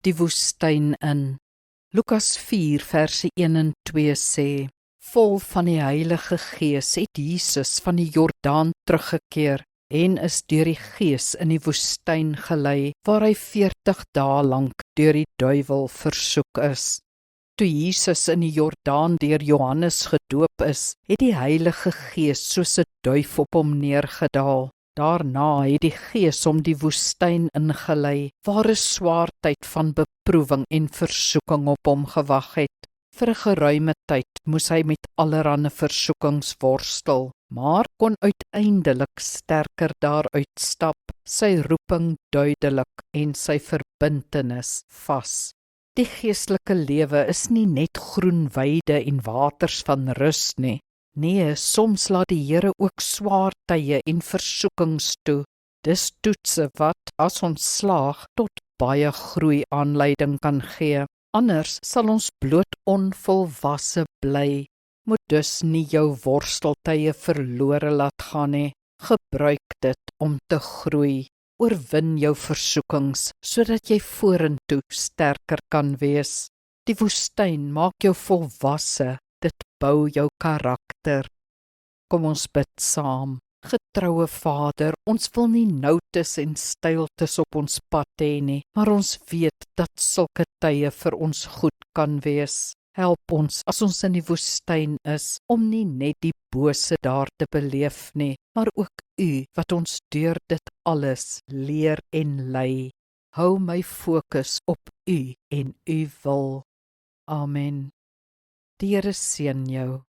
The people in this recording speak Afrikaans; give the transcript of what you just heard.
die woestyn in. Lukas 4 verse 1 en 2 sê, vol van die Heilige Gees het Jesus van die Jordaan teruggekeer en is deur die Gees in die woestyn gelei, waar hy 40 dae lank deur die duiwel versoek is. Toe Jesus in die Jordaan deur Johannes gedoop is, het die Heilige Gees soos 'n duif op hom neergedaal. Daarna het die Gees hom die woestyn ingelei, waar 'n swaar tyd van beproewing en versoeking op hom gewag het. Vir 'n geruime tyd moes hy met allerlei versoekings worstel, maar kon uiteindelik sterker daaruit stap, sy roeping duidelik en sy verbintenis vas. Die geestelike lewe is nie net groen weide en waters van rus nie. Nee, soms laat die Here ook swaar tye en versoekings toe. Dis toetse wat, as ons slaag, tot baie groei aanleiding kan gee. Anders sal ons bloot onvolwasse bly. Moet dus nie jou worsteltye verlore laat gaan nie. Gebruik dit om te groei. Oorwin jou versoekings, sodat jy vorentoe sterker kan wees. Die woestyn maak jou volwasse, dit bou jou karakter. Kom ons bid saam. Getroue Vader, ons wil nie noutes en stiltes op ons pad hê nie, maar ons weet dat sulke tye vir ons goed kan wees. Help ons as ons in die woestyn is, om nie net die bose daar te beleef nie, maar ook U wat ons deur dit alles leer en lei. Hou my fokus op U en U wil. Amen. Die Here seën jou.